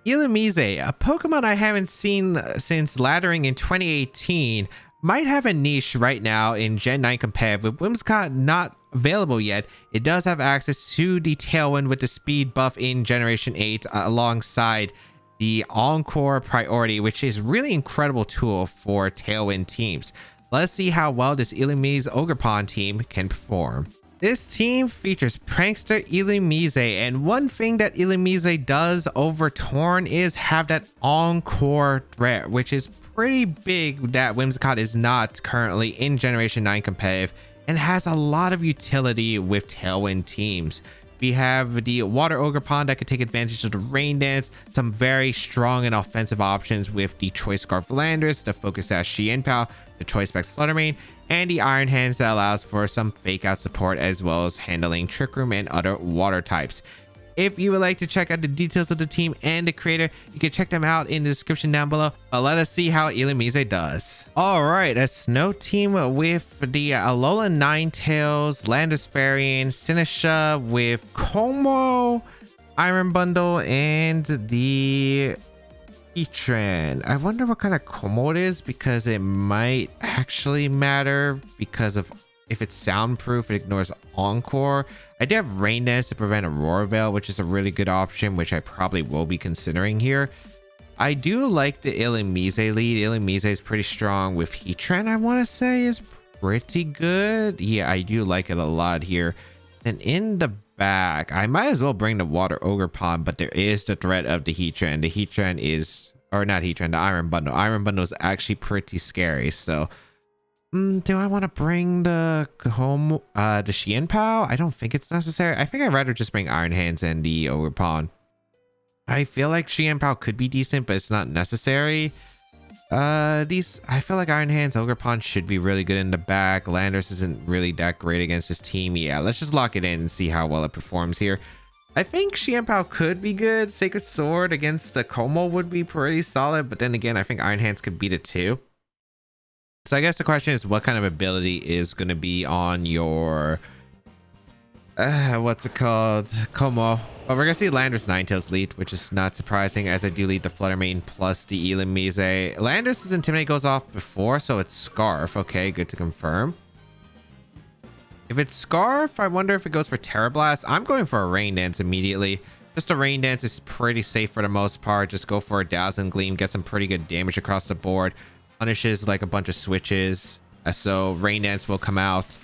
Illumise, a Pokemon I haven't seen since laddering in 2018, might have a niche right now in Gen 9 competitive. With Whimsicott not available yet, it does have access to the Tailwind with the speed buff in Generation 8 alongside the Encore priority, which is really incredible tool for Tailwind teams. Let's see how well this Illumise Ogerpon team can perform. This team features Prankster Illumise, and one thing that Illumise does over Torn is have that Encore threat, which is pretty big that Whimsicott is not currently in Generation 9 competitive and has a lot of utility with Tailwind teams. We have the Water Ogerpon that can take advantage of the Rain Dance, some very strong and offensive options with the Choice Scarf Landorus, the Focus Sash Xianpao, the Choice Specs Flutter Mane, and the Iron Hands that allows for some fake out support as well as handling Trick Room and other water types. If you would like to check out the details of the team and the creator, you can check them out in the description down below. But let us see how Illumise does. All right, a snow team with the Alola Ninetales, Landorus Fairy, Sinisha with Kommo-o, Iron Bundle, and the Heatran. I wonder what kind of Kommo it is, because it might actually matter because of if it's soundproof, it ignores Encore. I do have Rain Dance to prevent Aurora Veil, which is a really good option, which I probably will be considering here. I do like the Illumise lead. Illumise is pretty strong with Heatran, I want to say is pretty good. Yeah, I do like it a lot here. And in the back, I might as well bring the Water Ogerpon, but there is the threat of the Heatran. The Heatran is, or not Heatran, the Iron Bundle. Iron Bundle is actually pretty scary, so do I want to bring the Xianpao? I don't think it's necessary. I think I'd rather just bring Iron Hands and the Ogerpon. I feel like Xianpao could be decent, but it's not necessary. I feel like Iron Hands, Ogerpon should be really good in the back. Landorus isn't really that great against this team. Yeah, let's just lock it in and see how well it performs here. I think Xianpao could be good. Sacred Sword against the Kommo would be pretty solid, but then again, I think Iron Hands could beat it too. So I guess the question is, what kind of ability is going to be on your what's it called, Kommo? Well, we're gonna see Landorus Ninetales lead, which is not surprising, as I do lead the Flutter Mane plus the Illumise. Landorus's Intimidate goes off before, so it's Scarf. Okay, good to confirm. If it's Scarf, I wonder if it goes for Terra Blast. I'm going for a Rain Dance immediately. Just a Rain Dance is pretty safe for the most part. Just go for a Dazzling Gleam, get some pretty good damage across the board. Punishes like a bunch of switches, so Rain Dance will come out.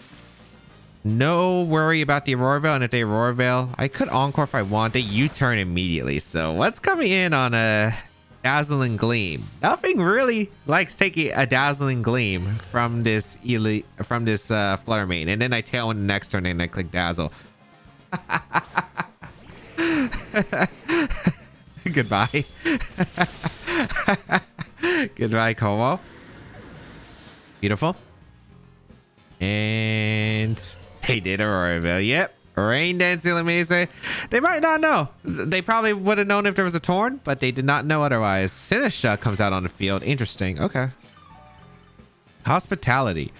No worry about the Aurora Veil, and if they Aurora Veil, I could Encore if I want. They U-turn immediately, so what's coming in on a Dazzling Gleam? Nothing really likes taking a Dazzling Gleam from this Flutter Mane, and then I Tailwind the next turn and I click Dazzle. Goodbye. Goodbye, Kommo. Beautiful. And they did Aurora Veil. Yep. Rain Dance Illumise. They might not know. They probably would have known if there was a Torn, but they did not know otherwise. Sinisha comes out on the field. Interesting. Okay. Hospitality.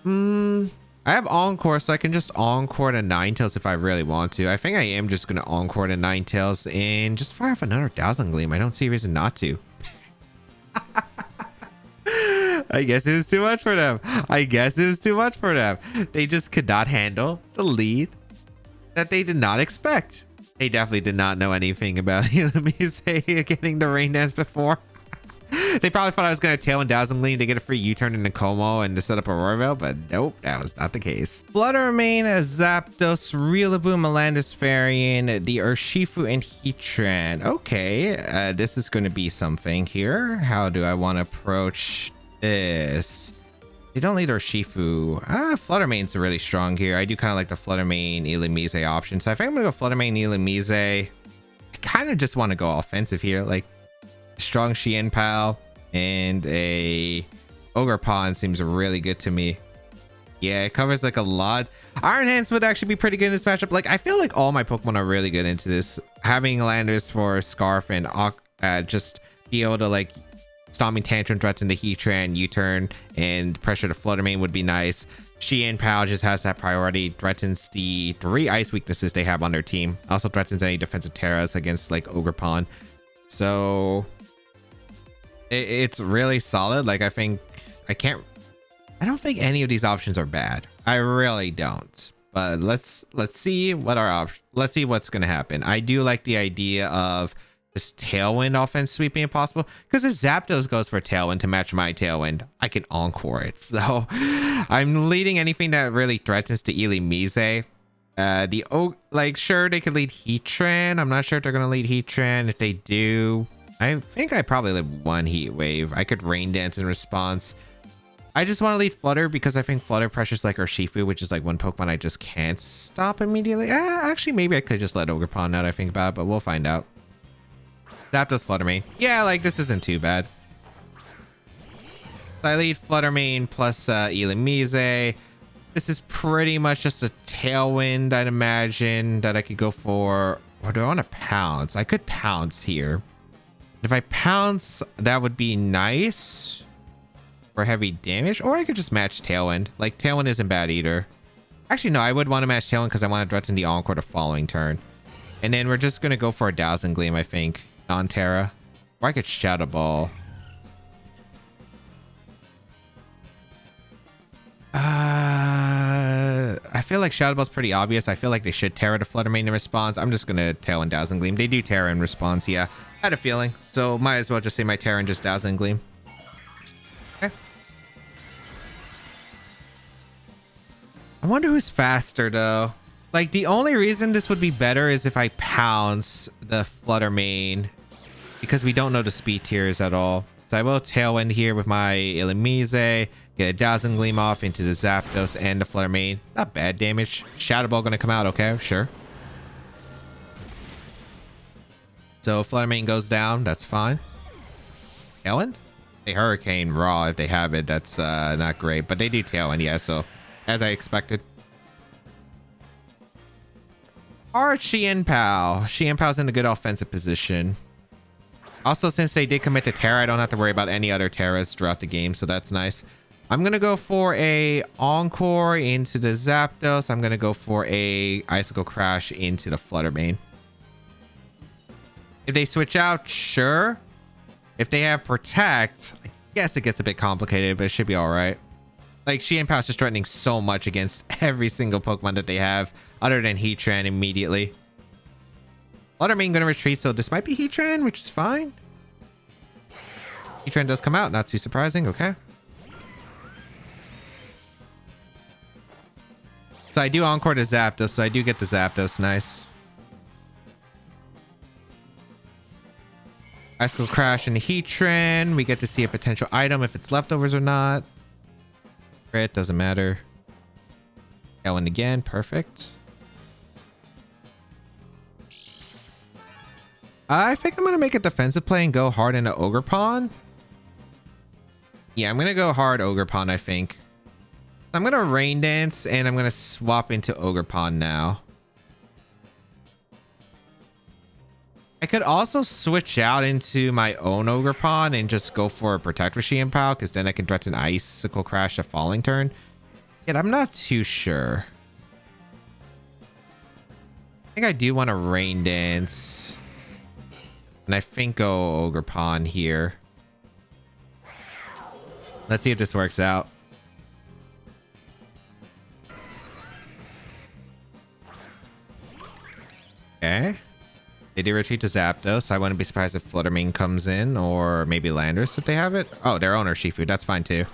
I have Encore, so I can just Encore to Ninetales if I really want to. I think I am just going to Encore to Ninetales and just fire off another Dazzling Gleam. I don't see a reason not to. I guess it was too much for them. They just could not handle the lead that they did not expect. They definitely did not know anything about Illumise getting the Rain Dance before. They probably thought I was going to Tailwind Dazzling Gleam to get a free U-turn into Kommo and to set up a Aurora Veil, but nope, that was not the case. Flutter Mane, Zapdos, Rillaboom, Landorus Fairy, the Urshifu, and Heatran. Okay, this is going to be something here. How do I want to approach this? They don't lead Urshifu. Flutter Mane's really strong here. I do kind of like the Flutter Mane Illumise option, so I think I'm going to go Flutter Mane Illumise. I kind of just want to go offensive here, like strong Xianpao and a Ogerpon seems really good to me. Yeah, it covers like a lot. Iron Hands would actually be pretty good in this matchup. Like, I feel like all my Pokemon are really good into this. Having Landorus for Scarf and just be able to like Stomping Tantrum, threaten the Heatran, U-turn, and pressure the Flutter Mane would be nice. Xianpao just has that priority, threatens the 3 ice weaknesses they have on their team. Also threatens any defensive Terras against like Ogerpon. So it's really solid. Like, I don't think any of these options are bad. I really don't. But let's see what let's see what's gonna happen. I do like the idea of this Tailwind offense sweep being possible, because if Zapdos goes for Tailwind to match my Tailwind, I can Encore it. So I'm leading anything that really threatens to Illumise. Like, sure, they could lead Heatran. I'm not sure if they're gonna lead Heatran. If they do, I think I probably lead one Heat Wave. I could Rain Dance in response. I just want to lead Flutter because I think Flutter pressures like Urshifu, which is like one Pokemon I just can't stop immediately. Actually, maybe I could just let Ogerpon now that I think about it, but we'll find out. Zapdos Flutter Mane. Yeah, like, this isn't too bad. So I lead Flutter Mane plus Illumise. This is pretty much just a Tailwind, I'd imagine, that I could go for. Or do I want to Pounce? I could Pounce here. If I Pounce, that would be nice for heavy damage. Or I could just match Tailwind. Like, Tailwind isn't bad either. Actually, no, I would want to match Tailwind because I want to threaten the Encore the following turn. And then we're just going to go for a Dazzling Gleam, I think. Non-Terra. Or I could Shadow Ball. I feel like Shadow Ball's pretty obvious. I feel like they should Terra to Flutter Mane in response. I'm just gonna Tailwind Dazzling Gleam. They do Terra in response, yeah. I had a feeling. So might as well just say my Terra and just Dazzling Gleam. Okay. I wonder who's faster though. Like, the only reason this would be better is if I Pounce the Flutter Mane, because we don't know the speed tiers at all. So I will Tailwind here with my Illumise, get a Dazzling Gleam off into the Zapdos and the Flutter Mane. Not bad damage. Shadow Ball gonna come out, okay, sure. So Flutter Mane goes down, that's fine. Tailwind? A Hurricane Raw if they have it, that's not great. But they do Tailwind, yeah, so as I expected. Or Xianpao. Xianpao's in a good offensive position. Also, since they did commit to Terra, I don't have to worry about any other Terras throughout the game, so that's nice. I'm going to go for a Encore into the Zapdos. I'm going to go for a Icicle Crash into the Flutter Mane. If they switch out, sure. If they have Protect, I guess it gets a bit complicated, but it should be all right. Like, Xianpao's just threatening so much against every single Pokemon that they have, other than Heatran immediately. Flutter Mane gonna retreat, so this might be Heatran, which is fine. Heatran does come out, not too surprising, okay. So I do Encore to Zapdos, so I do get the Zapdos, nice. Icicle Crash into Heatran. We get to see a potential item if it's leftovers or not. Crit, doesn't matter. Tailwind again, perfect. I think I'm going to make a defensive play and go hard into Ogerpon. Yeah, I'm going to go hard Ogerpon, I think. I'm going to Rain Dance and I'm going to swap into Ogerpon now. I could also switch out into my own Ogerpon and just go for a Protect with Xianpao, because then I can threaten Icicle Crash a falling turn. Yet I'm not too sure. I think I do want to Rain Dance. And I think go Ogerpon here. Let's see if this works out. Okay. They do retreat to Zapdos. I wouldn't be surprised if Flutter Mane comes in, or maybe Landorus if they have it. Oh, their owner Shifu. That's fine too.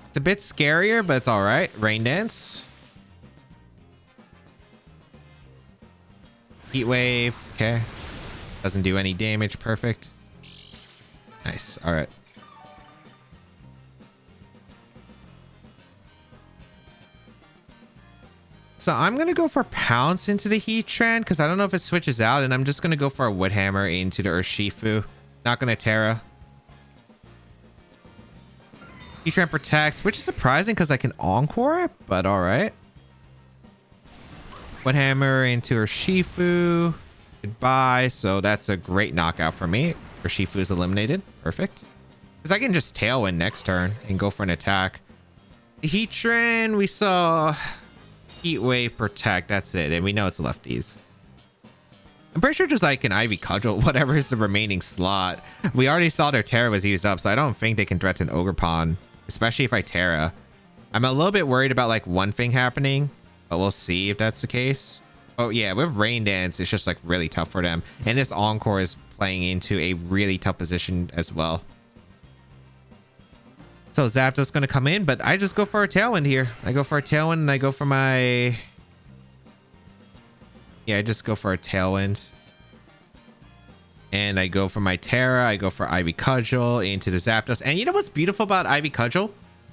It's a bit scarier, but it's all right. Rain Dance. Heat Wave. Okay. Doesn't do any damage. Perfect. Nice. All right. So I'm going to go for Pounce into the Heatran, because I don't know if it switches out, and I'm just going to go for a Wood Hammer into the Urshifu. Not going to Terra. Heatran protects, which is surprising because I can Encore it, but all right. Wood Hammer into Urshifu. Goodbye. So that's a great knockout for me. Urshifu is eliminated. Perfect. Because I can just Tailwind next turn and go for an attack. The Heatran, we saw Heat Wave Protect. That's it. And we know it's lefties. I'm pretty sure just like an Ivy Cudgel, whatever is the remaining slot. We already saw their Terra was used up, so I don't think they can threaten Ogerpon, especially if I Terra. I'm a little bit worried about like one thing happening, but we'll see if that's the case. Oh yeah, with Rain Dance, it's just like really tough for them. And this Encore is playing into a really tough position as well. So Zapdos going to come in, but I just go for a Tailwind here. I go for a Tailwind and I go for my... Yeah, I just go for a Tailwind. And I go for my Terra. I go for Ivy Cudgel into the Zapdos. And you know what's beautiful about Ivy Cudgel?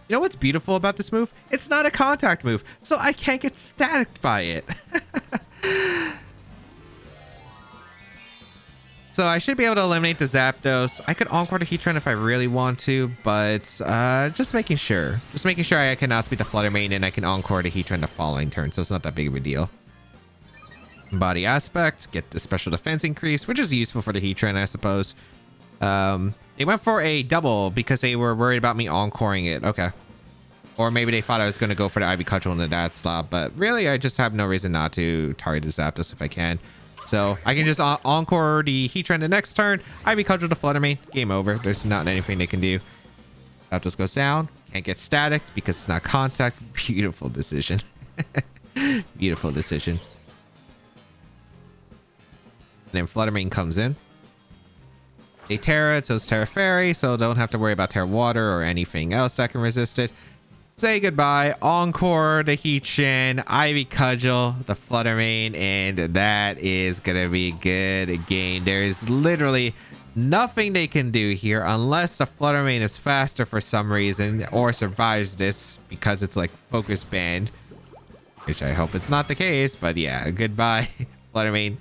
You know what's beautiful about this move? It's not a contact move, so I can't get staticked by it. So I should be able to eliminate the Zapdos. I could Encore the Heatran if I really want to, but just making sure. Just making sure I can outspeed the Flutter Mane and I can Encore the Heatran the following turn, so it's not that big of a deal. Body Aspect, get the special defense increase, which is useful for the Heatran, I suppose. They went for a double because they were worried about me Encoring it. Okay. Or maybe they thought I was going to go for the Ivy Cudgel in that slot, but really I just have no reason not to target the Zapdos if I can. So I can just Encore the Heatran the next turn, Ivy Cudgel the Flutter Mane, game over. There's not anything they can do. Zapdos goes down, can't get staticked because it's not contact. Beautiful decision. Beautiful decision. And then Flutter Mane comes in. They Terra it, so it's Terra Fairy, so don't have to worry about Terra Water or anything else that can resist it. Say goodbye, Encore the Heatran, Ivy Cudgel, the Flutter Mane, and that is gonna be good game. There's literally nothing they can do here unless the Flutter Mane is faster for some reason or survives this because it's like focus banned, which I hope it's not the case, but yeah, goodbye Flutter Mane,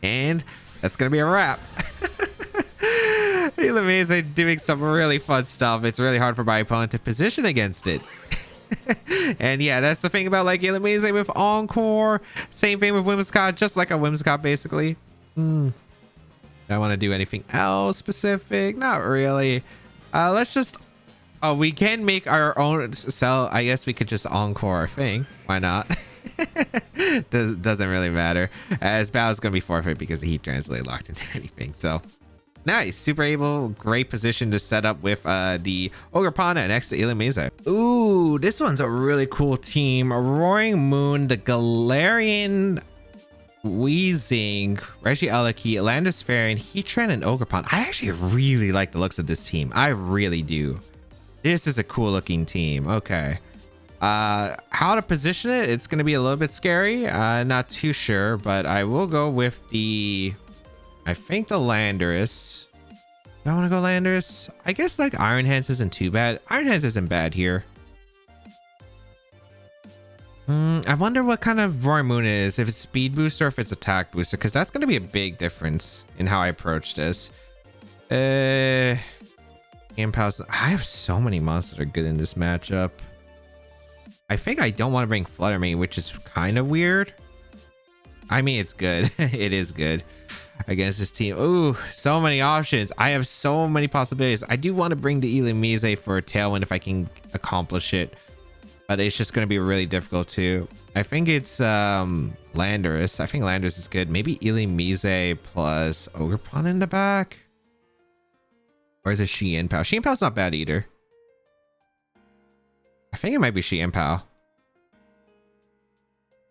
and that's gonna be a wrap. Illumise doing some really fun stuff. It's really hard for my opponent to position against it. And yeah, that's the thing about like Illumise with Encore. Same thing with Whimsicott, just like a Whimsicott basically. Do I want to do anything else specific? Not really. Let's just... Oh, we can make our own cell. I guess we could just Encore our thing. Why not? Doesn't really matter. As Battle's going to be forfeit because the Heat Translate locked into anything. So... Nice, super able, great position to set up with the Ogerpon next to Illumise. Ooh, this one's a really cool team. Roaring Moon, the Galarian, Weezing, Regieleki, Landis-Fairy, Heatran, and Ogerpon. I actually really like the looks of this team. I really do. This is a cool looking team. Okay. How to position it, it's going to be a little bit scary. Not too sure, but I will go with the... I think the Landorus. Do I want to go Landorus? I guess like Iron Hands isn't too bad. Iron Hands isn't bad here. I wonder what kind of Roaring Moon it is. If it's speed booster or if it's attack booster, because that's going to be a big difference in how I approach this. Impulse. I have so many monsters that are good in this matchup. I think I don't want to bring Flutter Mane, which is kind of weird. I mean, it's good. It is good against this team. Ooh, so many options. I have so many possibilities. I do want to bring the Illumise for a Tailwind if I can accomplish it, but it's just going to be really difficult too. I think it's Landorus. I think Landorus is good. Maybe Illumise plus Ogerpon in the back, or is it Shi-Yin-Pao? Shi-Yin-Pao's not bad either. I think it might be Shi-Yin-Pao.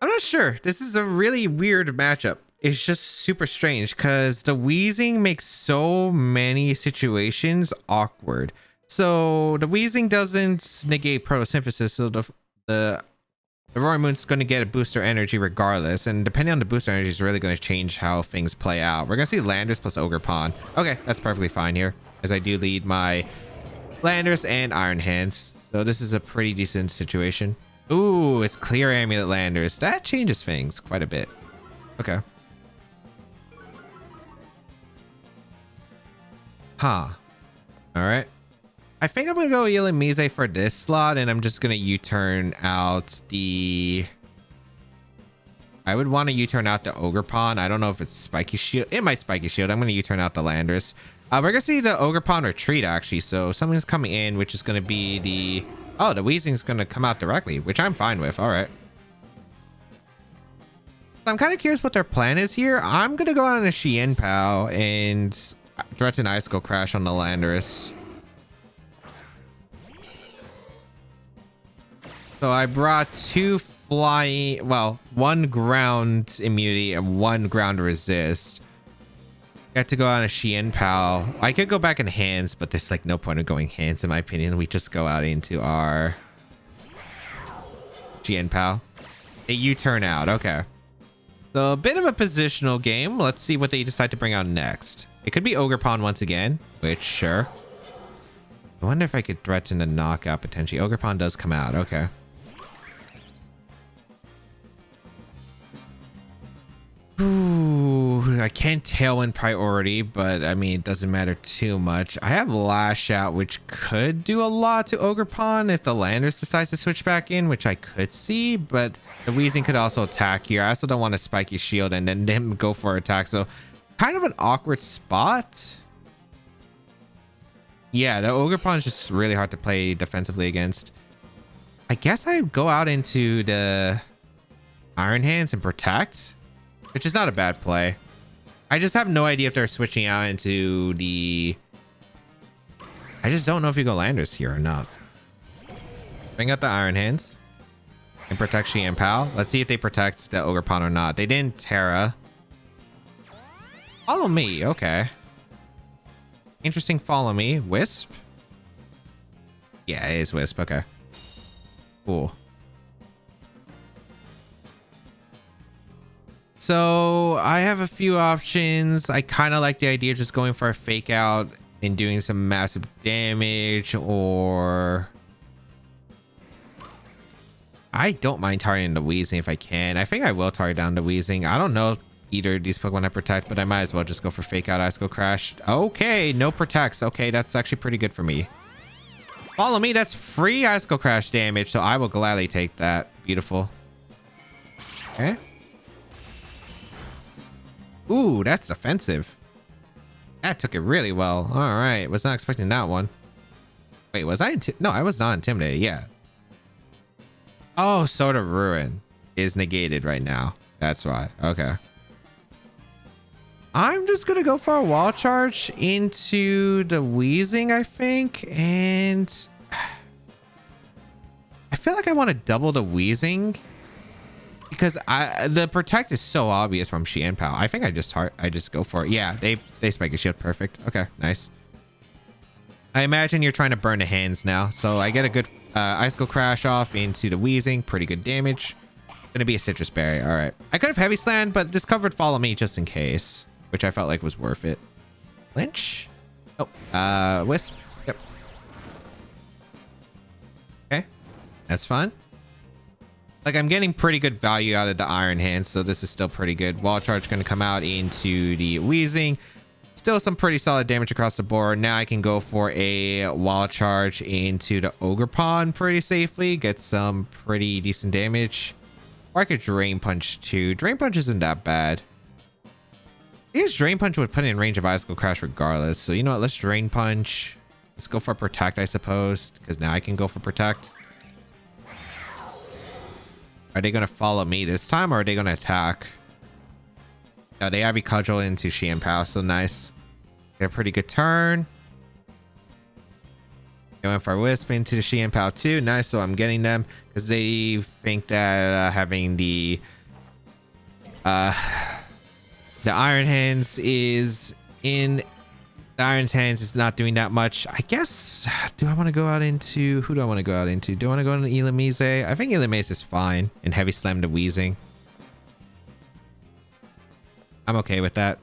I'm not sure. This is a really weird matchup. It's just super strange because the Weezing makes so many situations awkward. So the Weezing doesn't negate photosynthesis, so the Roaring Moon's going to get a booster energy regardless, and depending on the booster energy is really going to change how things play out. We're going to see Landorus plus Ogerpon. Okay, that's perfectly fine here, as I do lead my Landorus and Iron Hands. So this is a pretty decent situation. Ooh, it's Clear Amulet Landorus. That changes things quite a bit. Okay. Huh. Alright. I think I'm going to go Illumise for this slot, and I'm just going to U-turn out the... I would want to U-turn out the Ogerpon. I don't know if it's Spiky Shield. It might Spiky Shield. I'm going to U-turn out the Landorus. We're going to see the Ogerpon retreat, actually. So something's coming in, which is going to be the... Oh, the Weezing's going to come out directly, which I'm fine with. All right. I'm kind of curious what their plan is here. I'm gonna go on a Chien Pao and threaten Icicle Crash on the Landorus. So I brought 2 flying, well, 1 ground immunity and 1 ground resist. Got to go on a Chien Pao. I could go back in hands, but there's like no point of going hands in my opinion. We just go out into our Chien Pao. Hey, you turn out. Okay. So a bit of a positional game. Let's see what they decide to bring out next. It could be Ogerpon once again, which sure. I wonder if I could threaten a knockout potentially. Ogerpon does come out. Okay. Ooh, I can't Tailwind priority, but I mean, it doesn't matter too much. I have Lash Out, which could do a lot to Ogerpon if the Landorus decides to switch back in, which I could see, but the Weezing could also attack here. I also don't want to Spiky Shield and then them go for attack, so kind of an awkward spot. Yeah, the Ogerpon is just really hard to play defensively against. I guess I go out into the Iron Hands and protect, which is not a bad play. I just have no idea if they're switching out into the... I just don't know if you go Landorus here or not. Bring out the Iron Hands and protect Chien Pao. Let's see if they protect the Ogerpon or not. They didn't Terra. Follow me. Okay. Interesting. Follow me. Wisp? Yeah, it is Wisp. Okay. Cool. So I have a few options. I kind of like the idea of just going for a fake out and doing some massive damage, or I don't mind targeting the Weezing if I can. I think I will target down the Weezing. I don't know either of these Pokemon I protect, but I might as well just go for fake out Icicle Crash. Okay, no protects. Okay, that's actually pretty good for me. Follow me. That's free Icicle Crash damage, so I will gladly take that. Beautiful. Okay. Ooh, that's offensive. That took it really well. All right. Was not expecting that one. Wait, was I? No, I was not intimidated. Yeah. Oh, Sword of Ruin is negated right now. That's why. Okay. I'm just going to go for a wall charge into the Weezing, I think. And I feel like I want to double the Weezing, because the protect is so obvious from Chien Pao. I think I just go for it. Yeah, they spike a shield. Perfect. Okay, nice. I imagine you're trying to burn the hands now. So I get a good Icicle Crash off into the Weezing. Pretty good damage. Gonna be a Citrus Berry. All right. I could have Heavy Slam, but discovered Follow Me just in case, which I felt like was worth it. Lynch? Oh, Wisp. Yep. Okay, that's fine. Like, I'm getting pretty good value out of the Iron Hands, so this is still pretty good. Wall Charge going to come out into the Weezing. Still some pretty solid damage across the board. Now I can go for a Wall Charge into the Ogerpon pretty safely. Get some pretty decent damage. Or I could Drain Punch too. Drain Punch isn't that bad. I guess Drain Punch would put in range of Icicle Crash regardless. So you know what? Let's Drain Punch. Let's go for Protect, I suppose, because now I can go for Protect. Are they going to follow me this time, or are they going to attack? No, they have Cudgel into Chien Pao, so nice. Get a pretty good turn. Going for Wisp into the Chien Pao too. Nice, so I'm getting them because they think that having the Iron Hands is in... The Iron Hands is not doing that much. I guess, do I want to go out into... Who do I want to go out into? Do I want to go into Illumise? I think Illumise is fine. And Heavy Slam the Weezing. I'm okay with that.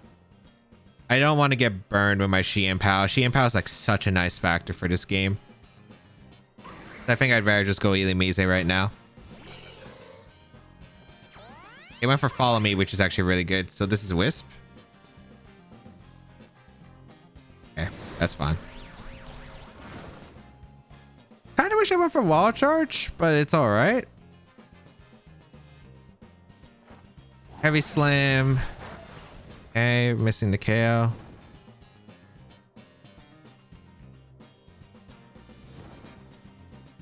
I don't want to get burned with my Chien Pao. Chien Pao is like such a nice factor for this game. I think I'd rather just go Illumise right now. It went for Follow Me, which is actually really good. So this is Wisp. Okay, that's fine. Kind of wish I went for Wall Charge, but it's all right. Heavy Slam. Okay, missing the KO.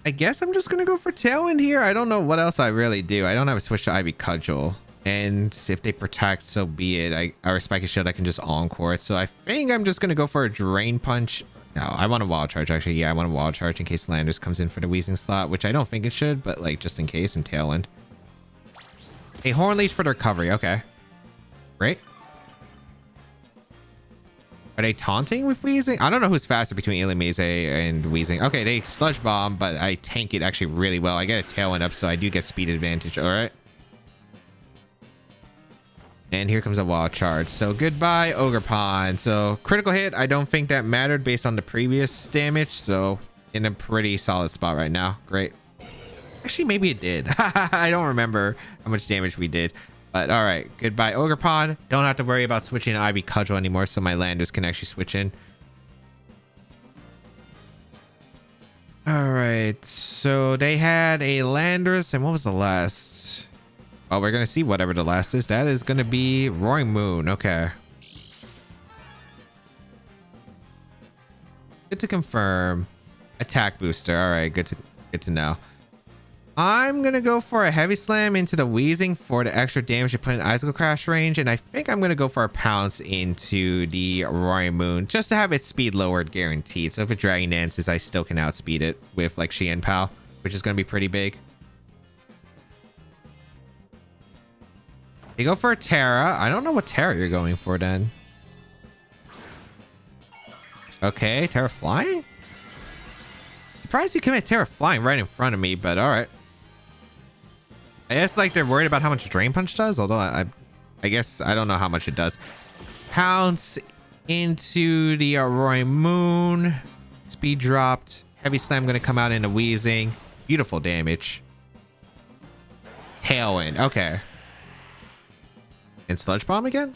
I guess I'm just gonna go for Tailwind here. I don't know what else I really do. I don't have a switch to Ivy Cudgel. And if they protect, so be it. Or Spiky Shield, I can just Encore it. So I think I'm just going to go for a Drain Punch. No, I want a Wild Charge, actually. Yeah, I want a Wild Charge in case Landers comes in for the Wheezing slot, which I don't think it should, but like just in case, and Tailwind. A Horn Leech for the recovery. Okay. Great. Are they taunting with Wheezing? I don't know who's faster between Illumise and Wheezing. Okay, they Sludge Bomb, but I tank it actually really well. I get a Tailwind up, so I do get speed advantage. All right. And here comes a Wild Charge. So goodbye, Ogerpon. So critical hit, I don't think that mattered based on the previous damage. So in a pretty solid spot right now. Great. Actually, maybe it did. I don't remember how much damage we did. But all right, goodbye, Ogerpon. Don't have to worry about switching to Ivy Cudgel anymore, so my Landers can actually switch in. All right, so they had a Landers, and what was the last? Oh, we're gonna see whatever the last is. That is gonna be Roaring Moon. Okay. Good to confirm. Attack booster. All right, good to know. I'm gonna go for a Heavy Slam into the Wheezing for the extra damage you put in Icicle Crash range, and I think I'm gonna go for a Pounce into the Roaring Moon just to have its speed lowered guaranteed. So if it Dragon Dances, I still can outspeed it with like Xian Pao, which is gonna be pretty big. You go for a Terra. I don't know what Terra you're going for then. Okay, Terra Flying? Surprised you commit Terra Flying right in front of me, but alright. I guess like they're worried about how much Drain Punch does, although I guess I don't know how much it does. Pounce into the Roaring Moon. Speed dropped. Heavy Slam gonna come out into Wheezing. Beautiful damage. Tailwind. Okay. And Sludge Bomb again?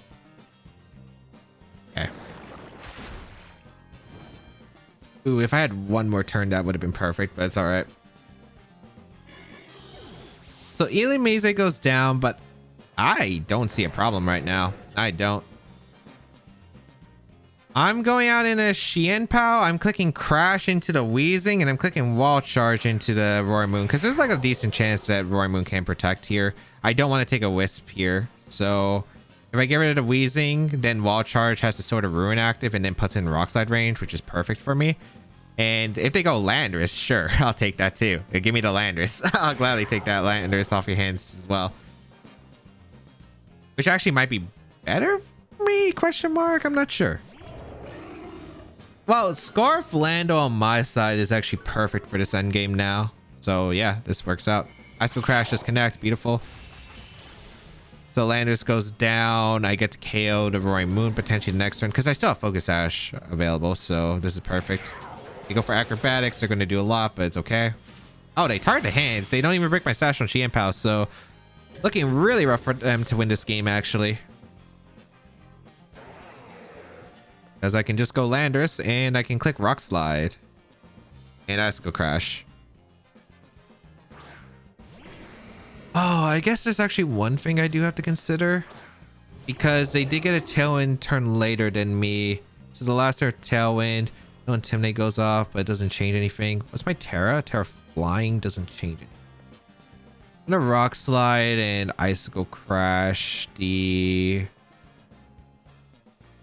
Okay. Ooh, if I had one more turn, that would have been perfect, but it's alright. So Illumise goes down, but I don't see a problem right now. I don't. I'm going out in a Xian Pao. I'm clicking Crash into the Wheezing, and I'm clicking Wall Charge into the Roaring Moon, because there's like a decent chance that Roaring Moon can protect here. I don't want to take a Wisp here. So if I get rid of the Wheezing, then Wall Charge has the Sword of Ruin active and then puts in Rock Slide range, which is perfect for me. And if they go Landorus, sure, I'll take that too. Give me the Landorus. I'll gladly take that Landorus off your hands as well. Which actually might be better for me, question mark? I'm not sure. Well, Scarf Lando on my side is actually perfect for this endgame now. So yeah, this works out. Icicle Crash just connects, beautiful. So Landorus goes down. I get to KO the Roaring Moon potentially the next turn because I still have Focus Ash available. So this is perfect. You go for Acrobatics. They're going to do a lot, but it's okay. Oh, they target the hands. They don't even break my Sash on Xian Pao. So looking really rough for them to win this game, actually. As I can just go Landorus and I can click Rock Slide. And Icicle Crash. Oh, I guess there's actually one thing I do have to consider. Because they did get a Tailwind turn later than me. This is the last turn Tailwind. No Intimidate goes off, but it doesn't change anything. What's my Terra? Terra Flying doesn't change it. I'm gonna Rock Slide and Icicle Crash. The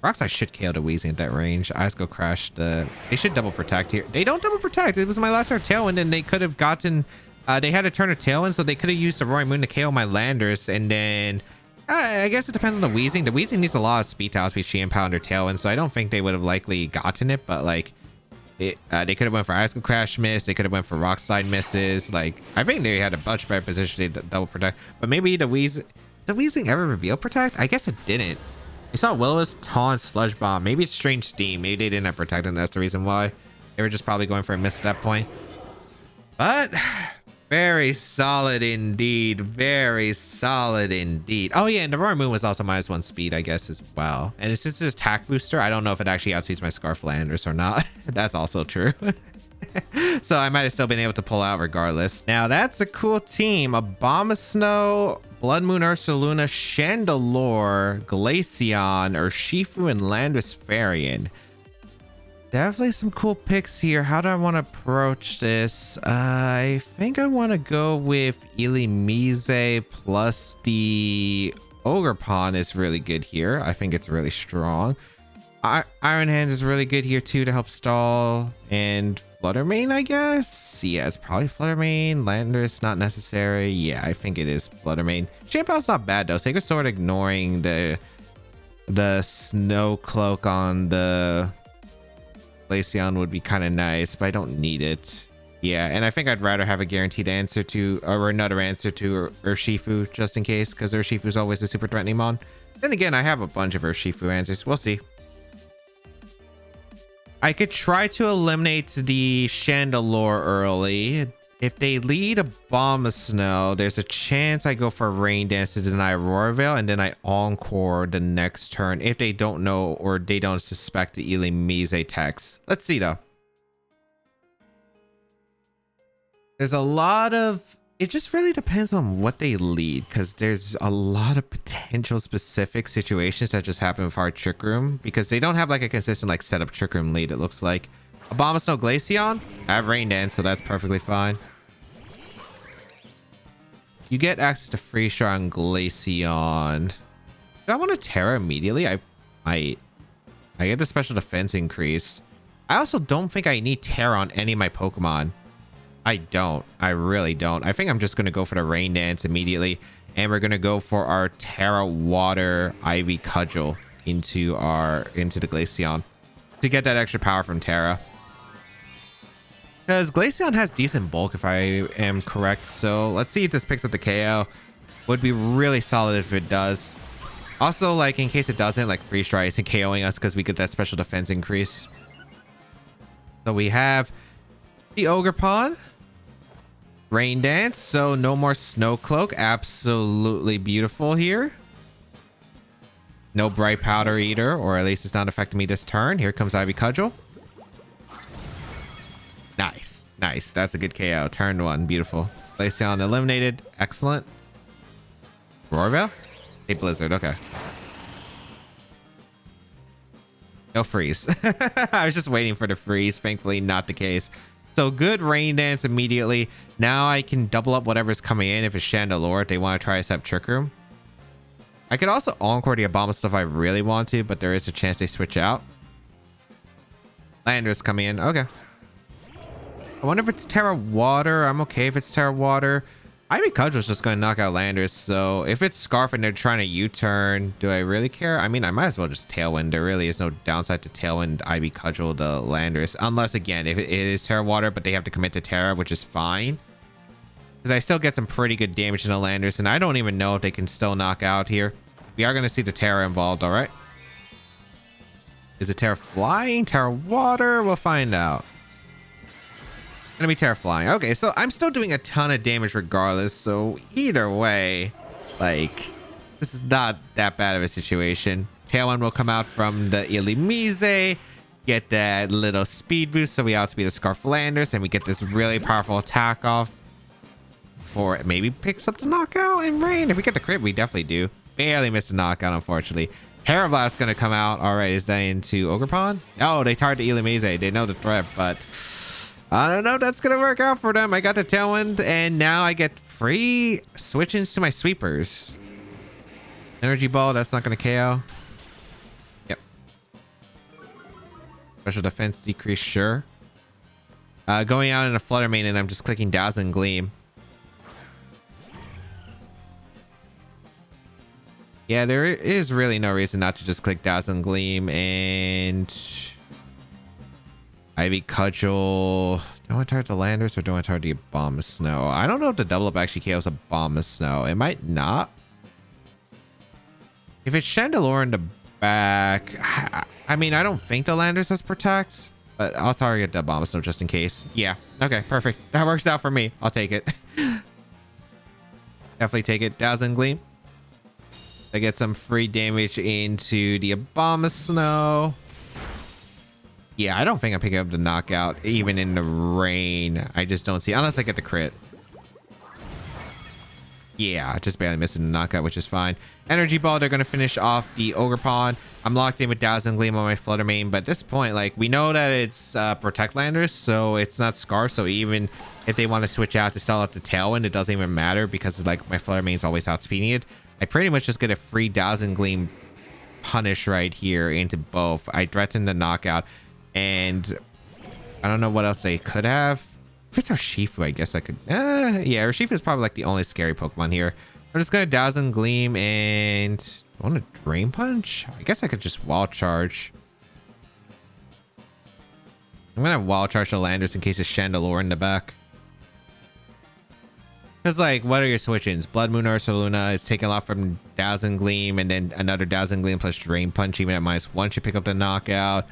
Rock Slide should KO the Wheezing at that range. Icicle Crash. They should double protect here. They don't double protect. It was my last turn Tailwind, and they could have gotten. They had a turn of Tailwind, so they could have used the Roaring Moon to KO my Landers, and then I guess it depends on the Wheezing. The Wheezing needs a lot of speed to outspeed Xian Pao under Tailwind, so I don't think they would have likely gotten it, but like they could have went for Icicle Crash miss. They could have went for Rock Slide misses. Like I think they had a much better position to double protect, but maybe the Wheezing. Did Wheezing ever reveal protect? I guess it didn't. We saw Will-O-Wisp, Taunt, Sludge Bomb. Maybe it's Strange Steam. Maybe they didn't have protect, and that's the reason why. They were just probably going for a miss at that point. But very solid indeed. Very solid indeed. Oh yeah, and the Roaring Moon was also -1 speed, I guess, as well. And since it's attack booster, I don't know if it actually outspeeds my Scarf Landers or not. That's also true. So I might have still been able to pull out regardless. Now that's a cool team. Abomasnow, Blood Moon Ursaluna, Chandelure, Glaceon, Urshifu, and Landorus Farian. definitely some cool picks here. How do I want to approach this? I think I want to go with Illumise plus the Ogerpon is really good here. I think it's really strong. Iron Hands is really good here too to help stall. And Fluttermane, I guess? Yeah, it's probably Fluttermane. Landorus, not necessary. Yeah, I think it is Fluttermane. Shampow's not bad though. Sacred Sword ignoring the Snow Cloak on the Glaceon would be kind of nice, but I don't need it. Yeah, and I think I'd rather have a guaranteed answer to, or another answer to Urshifu, just in case, because Urshifu is always a super threatening mon. Then again, I have a bunch of Urshifu answers. We'll see. I could try to eliminate the Chandelure early. If they lead a Abomasnow, there's a chance I go for a Rain Dance to deny Aurora Veil, and then I Encore the next turn if they don't know or they don't suspect the Illumise text. Let's see though. There's a lot of... It just really depends on what they lead, because there's a lot of potential specific situations that just happen with our Trick Room, because they don't have like a consistent like setup Trick Room lead, it looks like. Abomasnow Glaceon? I have Rain Dance, so that's perfectly fine. You get access to Freeze Shot on Glaceon. Do I want to Terra immediately? I get the special defense increase. I also don't think I need Terra on any of my Pokemon. I don't. I really don't. I think I'm just going to go for the Rain Dance immediately. And we're going to go for our Terra Water Ivy Cudgel into the Glaceon to get that extra power from Terra. Because Glaceon has decent bulk if I am correct. So let's see if this picks up the KO. Would be really solid if it does. Also, like in case it doesn't, like Freeze Dry isn't KOing us because we get that special defense increase. So we have the Ogerpon. Rain Dance, so no more Snow Cloak. Absolutely beautiful here. No Bright Powder either, or at least it's not affecting me this turn. Here comes Ivy Cudgel. Nice. Nice. That's a good KO. Turn 1. Beautiful. Glaceon eliminated. Excellent. Roarveil? Hey, Blizzard. Okay. No freeze. I was just waiting for the freeze. Thankfully, not the case. So good Rain Dance immediately. Now I can double up whatever's coming in if it's Chandelure if they want to try to set up Trick Room. I could also Encore the Abomasnow if I really want to, but there is a chance they switch out. Landorus coming in. Okay. I wonder if it's Terra Water. I'm okay if it's Terra Water. Ivy Cudgel's just going to knock out Landorus. So if it's Scarf and they're trying to U-turn, do I really care? I mean, I might as well just Tailwind. There really is no downside to Tailwind Ivy Cudgel the Landorus. Unless, again, if it is Terra Water, but they have to commit to Terra, which is fine. Because I still get some pretty good damage in the Landorus, and I don't even know if they can still knock out here. We are going to see the Terra involved, all right? Is it Terra Flying? Terra Water? We'll find out. Gonna be Terra Flying. Okay, so I'm still doing a ton of damage regardless, so either way, like, this is not that bad of a situation. Tailwind will come out from the Illumise, get that little speed boost, so we outspeed the Scarf Landorus, and we get this really powerful attack off for it maybe picks up the knockout and Rain. If we get the crit, we definitely do. Barely missed a knockout, unfortunately. Terra Blast gonna come out. All right, is that into Ogerpon? Oh, they target the Illumise. They know the threat, but I don't know if that's gonna work out for them. I got the Tailwind, and now I get free switch-ins to my sweepers. Energy Ball, that's not gonna KO. Yep. Special defense decrease, sure. Going out in a Fluttermane, and I'm just clicking Dazzling Gleam. Yeah, there is really no reason not to just click Dazzling Gleam and Ivy Cudgel. Do I want to target the Landorus or do I want to target the Abomasnow? I don't know if the double up actually KOs Abomasnow. It might not. If it's Chandelure in the back, I mean, I don't think the Landorus has Protect, but I'll target the Abomasnow just in case. Yeah. Okay, perfect. That works out for me. I'll take it. Definitely take it. Dazzling Gleam. I get some free damage into the Abomasnow. Yeah, I don't think I'm picking up the knockout, even in the rain. I just don't see, unless I get the crit. Yeah, just barely missing the knockout, which is fine. Energy Ball, they're going to finish off the Ogerpon. I'm locked in with Dazzling Gleam on my Flutter Mane, but at this point, like, we know that it's Protect Landers, so it's not Scarf, so even if they want to switch out to sell out the Tailwind, it doesn't even matter because, like, my Flutter Mane's always outspeeding it. I pretty much just get a free Dazzling Gleam punish right here into both. I threaten the knockout, and I don't know what else they could have. If it's Urshifu, I guess I could. Yeah, Urshifu is probably like the only scary Pokemon here. I'm just gonna Dazzling Gleam and I want to Drain Punch. I guess I could just Wall Charge. I'm gonna Wall Charge the Landers in case of Chandelure in the back. Because, like, what are your switch-ins? Blood Moon Ursaluna is taking a lot from Dazzling Gleam, and then another Dazzling Gleam plus Drain Punch, even at -1 should pick up the knockout.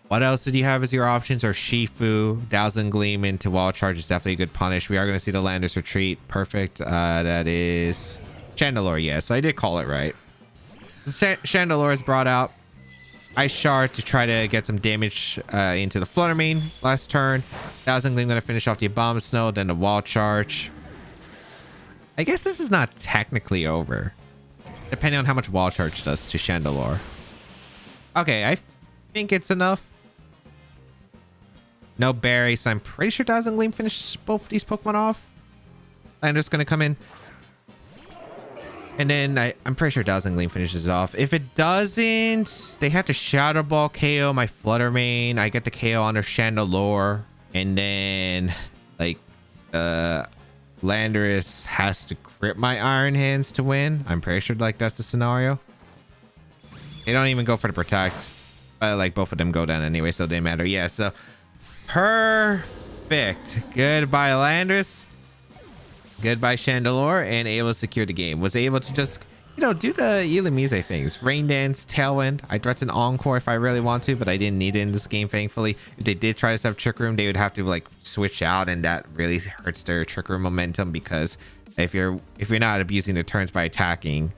What else did you have as your options? Urshifu, Dazzling Gleam into Wall Charge is definitely a good punish. We are going to see the Landers retreat. Perfect. That is Chandelure. Yes, so I did call it right. Chandelure is brought out. Ice Shard to try to get some damage into the Flutter Mane last turn. Dazzling Gleam going to finish off the Abomasnow, then the Wall Charge. I guess this is not technically over, depending on how much Wall Charge does to Chandelure. Okay, I think it's enough. No berry, so I'm pretty sure Dazzling Gleam finishes both of these Pokemon off. I'm just going to come in. And then I'm pretty sure Dazzling Gleam finishes off. If it doesn't, they have to Shadow Ball KO my Flutter Mane. I get the KO on their Chandelure. And then, like, Landorus has to crit my Iron Hands to win. I'm pretty sure, like, that's the scenario. They don't even go for the Protect. But, like, both of them go down anyway, so they matter. Yeah, so perfect. Goodbye, Landorus. Goodbye, Chandelure, and able to secure the game. Was able to just, you know, do the Illumise things. Rain Dance, Tailwind. I threatened Encore if I really want to, but I didn't need it in this game, thankfully. If they did try to set up Trick Room, they would have to, like, switch out, and that really hurts their Trick Room momentum, because if you're not abusing the turns by attacking,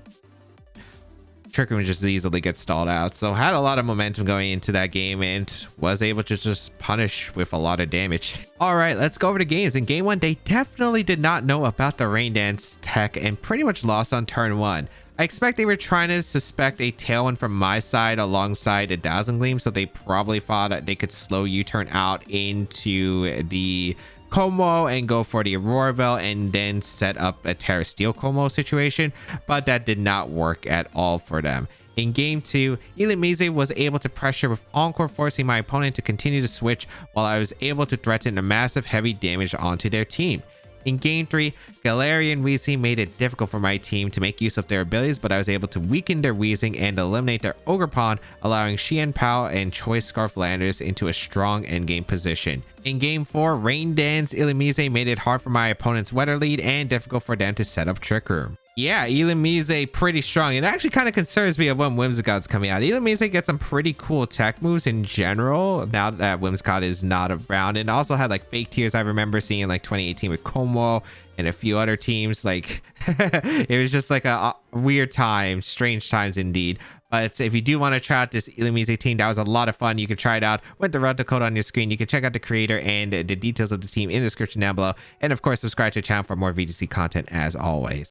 Trick Room just easily gets stalled out. So had a lot of momentum going into that game and was able to just punish with a lot of damage. All right, let's go over the games. In game 1, they definitely did not know about the Rain Dance tech and pretty much lost on turn 1. I expect they were trying to suspect a Tailwind from my side alongside a Dazzling Gleam, so they probably thought that they could slow U-turn out into the Kommo-o and go for the Aurora Veil and then set up a Terra Steel Kommo-o situation, but that did not work at all for them. In game 2, Illumise was able to pressure with Encore, forcing my opponent to continue to switch while I was able to threaten a massive heavy damage onto their team. In game 3, Galarian Weezing made it difficult for my team to make use of their abilities, but I was able to weaken their Weezing and eliminate their Ogerpon, allowing Xian Pao and Choice Scarf Landers into a strong endgame position. In game 4, Rain Dance Illumise made it hard for my opponent's Weather Lead and difficult for them to set up Trick Room. Yeah, Illumise pretty strong. It actually kind of concerns me of when Whimsicott's coming out. Illumise gets some pretty cool tech moves in general now that Whimsicott is not around. And also had like fake tears I remember seeing in like 2018 with Kommo-o and a few other teams. Like it was just like a weird time, strange times indeed. But if you do want to try out this Illumise team, that was a lot of fun. You can try it out with the referral code on your screen. You can check out the creator and the details of the team in the description down below. And of course, subscribe to the channel for more VGC content as always.